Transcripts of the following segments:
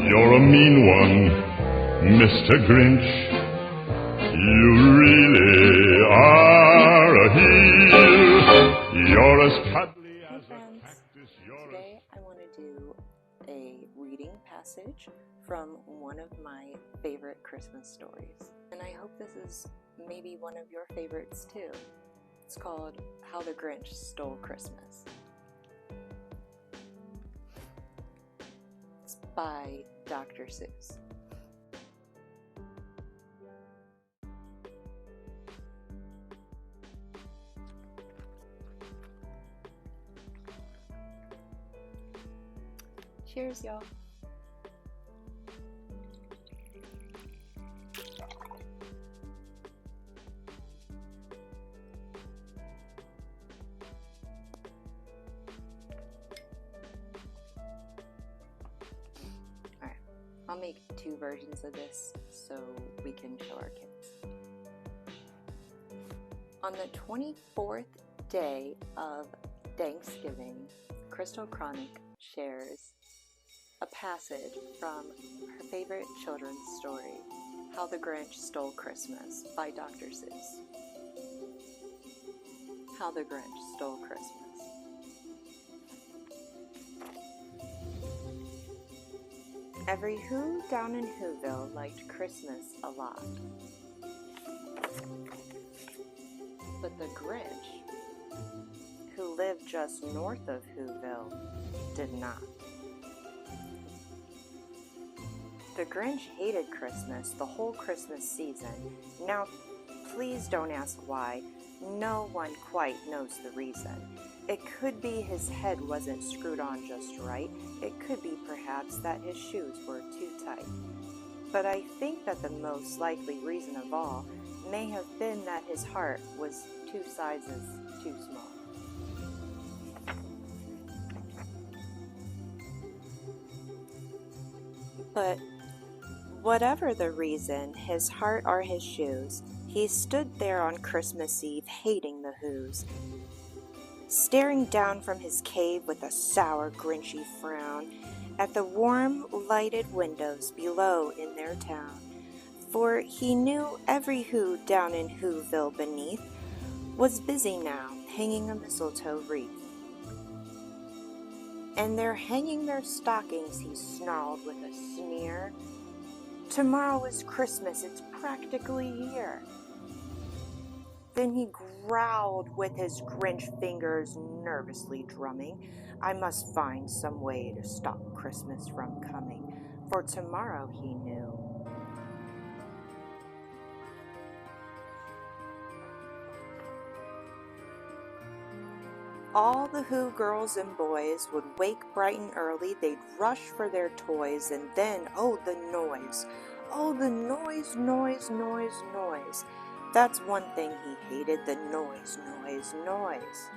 You're a mean one, Mr. Grinch. You really are a heel. You're as cuddly as a cactus. Today I want to do a reading passage from one of my favorite Christmas stories. And I hope this is maybe one of your favorites too. It's called How the Grinch Stole Christmas. It's by Dr. Seuss. Cheers, y'all. Alright, I'll make 2 versions of this so we can show our kids. On the 24th day of Danksgiving, Crystal Chronic shares a passage from her favorite children's story, How the Grinch Stole Christmas by Dr. Seuss. How the Grinch Stole Christmas. Every Who down in Whoville liked Christmas a lot. But the Grinch, who lived just north of Whoville, did not. The Grinch hated Christmas the whole Christmas season. Now, please don't ask why. No one quite knows the reason. It could be his head wasn't screwed on just right. It could be perhaps that his shoes were too tight. But I think that the most likely reason of all may have been that his heart was 2 sizes too small. But whatever the reason, his heart or his shoes, he stood there on Christmas Eve hating the Whos, staring down from his cave with a sour, grinchy frown at the warm, lighted windows below in their town. For he knew every Who down in Whoville beneath was busy now hanging a mistletoe wreath. And they're hanging their stockings, he snarled with a sneer. Tomorrow is Christmas, it's practically here. Then he growled with his Grinch fingers nervously drumming. I must find some way to stop Christmas from coming, for tomorrow he knew. All the Who girls and boys would wake bright and early, they'd rush for their toys, and then, oh, the noise. Oh, the noise, noise, noise, noise. That's one thing he hated, the noise, noise, noise.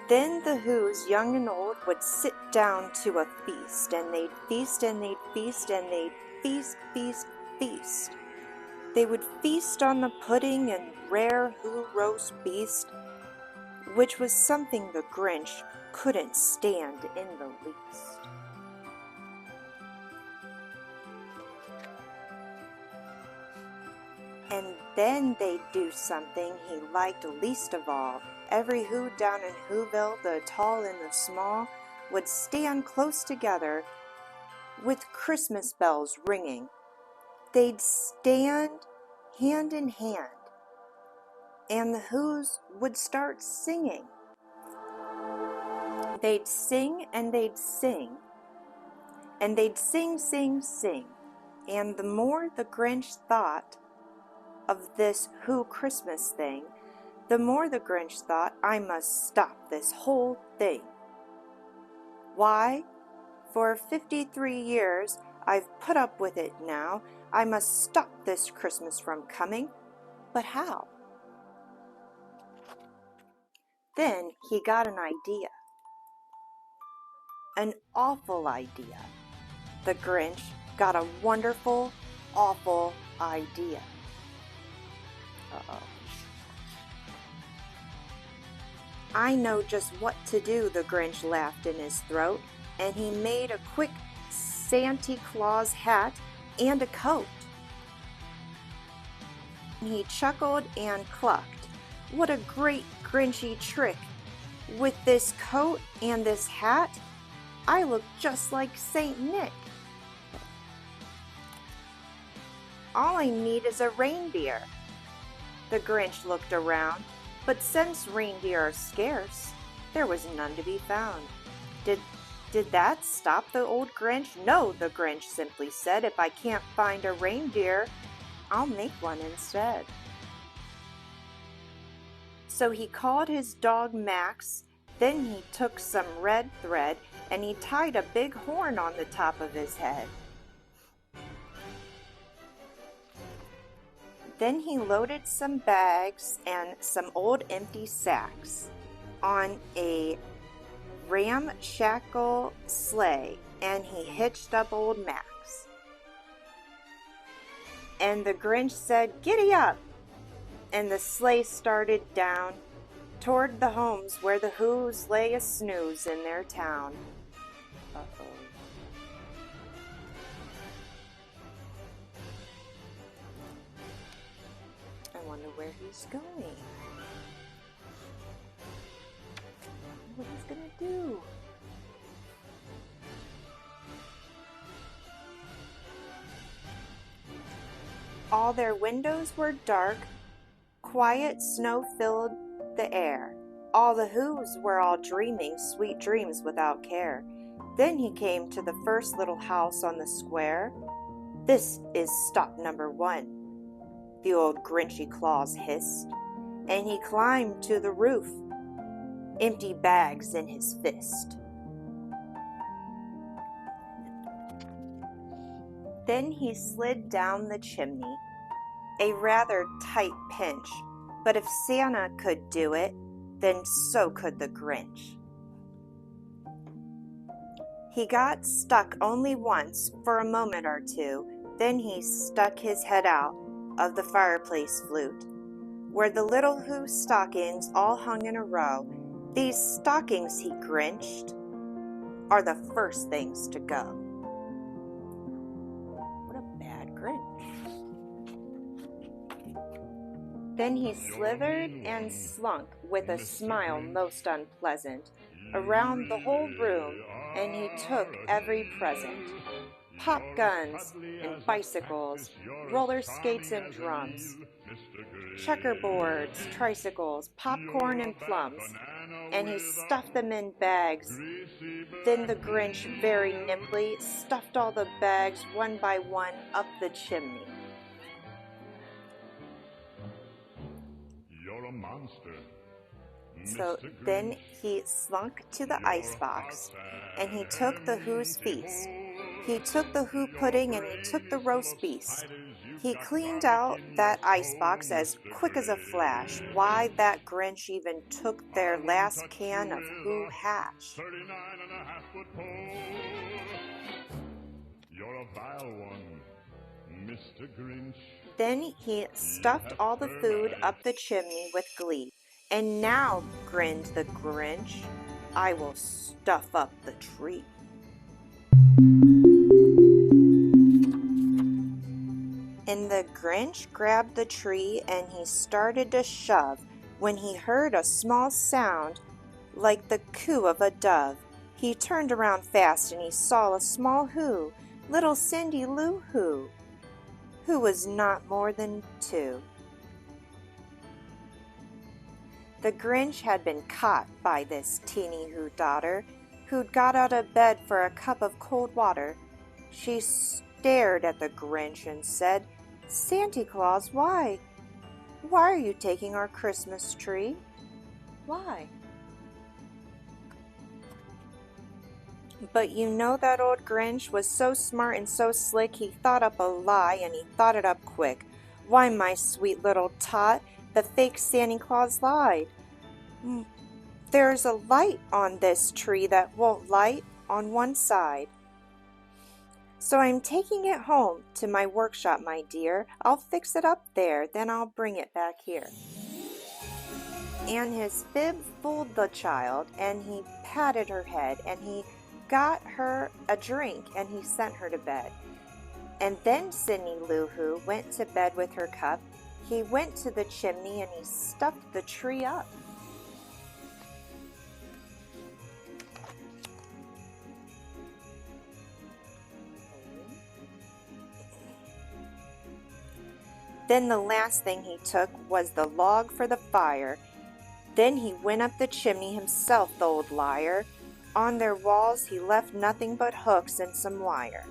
Then the Whos, young and old, would sit down to a feast, and they'd feast, and they'd feast, and they'd feast, feast, feast. They would feast on the pudding and rare Who roast beast, which was something the Grinch couldn't stand in the least. And then they'd do something he liked least of all. Every Who down in Whoville, the tall and the small, would stand close together with Christmas bells ringing. They'd stand hand in hand, and the Whos would start singing. They'd sing and they'd sing, and they'd sing, sing, sing. And the more the Grinch thought of this Who Christmas thing, the more the Grinch thought, I must stop this whole thing. Why? For 53 years I've put up with it now. I must stop this Christmas from coming. But how? Then he got an idea. An awful idea. The Grinch got a wonderful, awful idea. Uh-oh. I know just what to do, the Grinch laughed in his throat. and he made a quick Santa Claus hat and a coat. He chuckled and clucked. What a great Grinchy trick! With this coat and this hat, I look just like Saint Nick. All I need is a reindeer. The Grinch looked around, but since reindeer are scarce, there was none to be found. Did that stop the old Grinch? No, the Grinch simply said, if I can't find a reindeer, I'll make one instead. So he called his dog Max, then he took some red thread and he tied a big horn on the top of his head. Then he loaded some bags and some old empty sacks on a ramshackle sleigh, and he hitched up old Max. And the Grinch said, "Giddy up!" And the sleigh started down toward the homes where the Who's lay a snooze in their town. Uh-oh. I wonder where he's going. What he's gonna do. All their windows were dark, quiet snow filled the air. All the Who's were all dreaming sweet dreams without care. Then he came to the first little house on the square. "This is stop number 1, the old Grinchy Claus hissed, and he climbed to the roof, empty bags in his fist. Then he slid down the chimney, a rather tight pinch, but if Santa could do it, then so could the Grinch. He got stuck only once for a moment or two, then he stuck his head out of the fireplace flute, where the little Who stockings all hung in a row. These stockings, he grinched, are the first things to go. What a bad Grinch. Then he slithered and slunk with a smile most unpleasant around the whole room, and he took every present. Pop guns and bicycles, roller skates and drums, checkerboards, tricycles, popcorn and plums, and he stuffed them in bags. Then the Grinch very nimbly stuffed all the bags one by one up the chimney. You're a monster. So then he slunk to the icebox, and he took the Who's feast. He took the Who pudding and he took the roast beast. He cleaned out that icebox as quick as a flash. Why, that Grinch even took their last can of Who hash. 39.5 foot pole. You're a vile one, Mr. Grinch. Then he stuffed all the food up the chimney with glee. And now, grinned the Grinch, I will stuff up the tree. And the Grinch grabbed the tree and he started to shove when he heard a small sound like the coo of a dove. He turned around fast and he saw a small Who, little Cindy Lou Who was not more than 2. The Grinch had been caught by this teeny Who daughter, who'd got out of bed for a cup of cold water. She stared at the Grinch and said, "Santa Claus, why? Why are you taking our Christmas tree? Why?" But you know that old Grinch was so smart and so slick, he thought up a lie, and he thought it up quick. "Why, my sweet little tot, the fake Santa Claus lied. There's a light on this tree that won't light on one side. So I'm taking it home to my workshop, my dear. I'll fix it up there, then I'll bring it back here." And his fib fooled the child, and he patted her head, and he got her a drink and he sent her to bed. And then Sidney Lou Who went to bed with her cup. He went to the chimney and he stuffed the tree up. Then the last thing he took was the log for the fire. Then he went up the chimney himself, the old liar. On their walls he left nothing but hooks and some wire.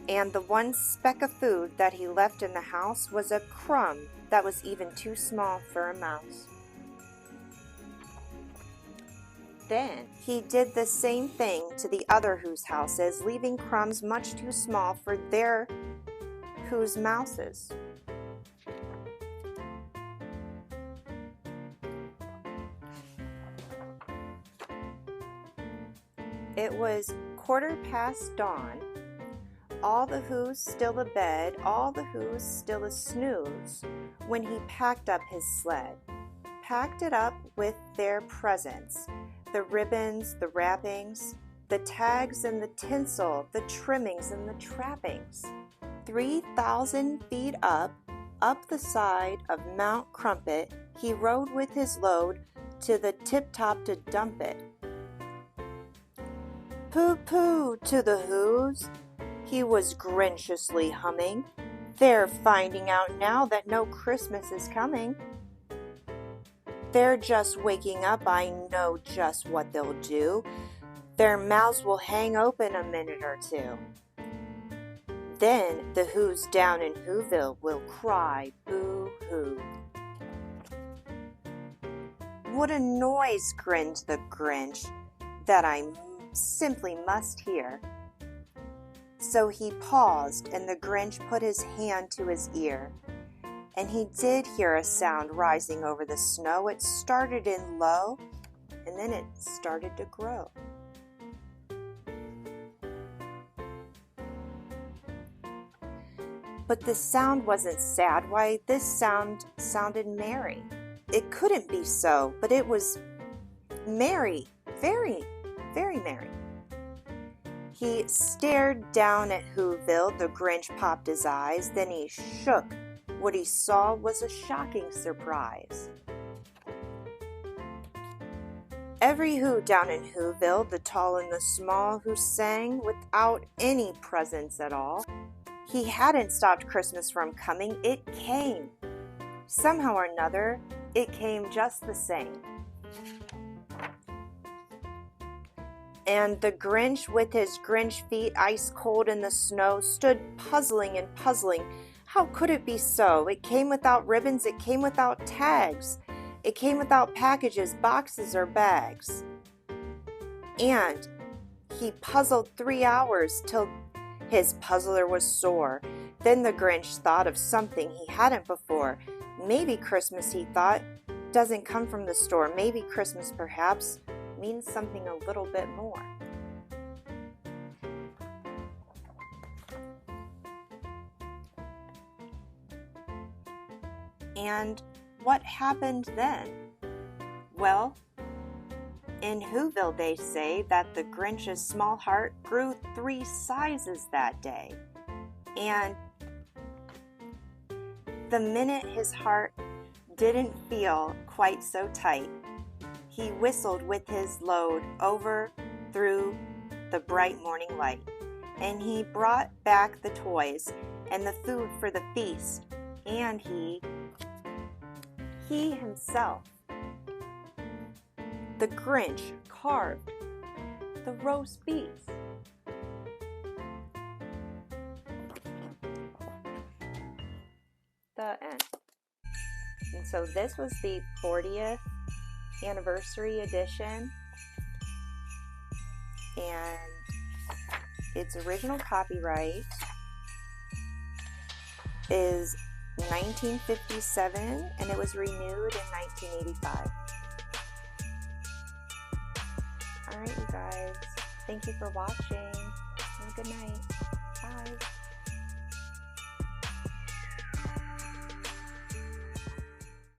And the one speck of food that he left in the house was a crumb that was even too small for a mouse. Then he did the same thing to the other Who's houses, leaving crumbs much too small for their Who's mouses. It was 1/4 dawn, all the Who's still abed, all the Who's still a snooze, when he packed up his sled. Packed it up with their presents, the ribbons, the wrappings, the tags and the tinsel, the trimmings and the trappings. 3,000 feet up the side of Mount Crumpet, he rode with his load to the tip-top to dump it. Pooh-pooh to the Who's, he was Grinchiously humming. They're finding out now that no Christmas is coming. They're just waking up, I know just what they'll do. Their mouths will hang open a minute or two. Then the Who's down in Whoville will cry boo-hoo. What a noise, grinned the Grinch, that I simply must hear. So he paused, and the Grinch put his hand to his ear. And he did hear a sound rising over the snow. It started in low, and then it started to grow. But the sound wasn't sad. Why, this sound sounded merry. It couldn't be so, but it was merry, very, very merry. He stared down at Whoville. The Grinch popped his eyes. Then he shook. What he saw was a shocking surprise. Every Who down in Whoville, the tall and the small, who sang without any presents at all. He hadn't stopped Christmas from coming. It came. Somehow or another, it came just the same. And the Grinch, with his Grinch feet ice cold in the snow, stood puzzling and puzzling. How could it be so? It came without ribbons, it came without tags. It came without packages, boxes, or bags. And he puzzled 3 hours till his puzzler was sore. Then the Grinch thought of something he hadn't before. Maybe Christmas, he thought, doesn't come from the store. Maybe Christmas, perhaps, means something a little bit more. And what happened then? Well, in Whoville they say that the Grinch's small heart grew 3 sizes that day. And the minute his heart didn't feel quite so tight, he whistled with his load over through the bright morning light. And he brought back the toys and the food for the feast. And he himself, the Grinch, carved the roast beef. The end. And so this was the 40th anniversary edition, and its original copyright is 1957, and it was renewed in 1985. Alright, you guys, thank you for watching. Have a good night. Bye.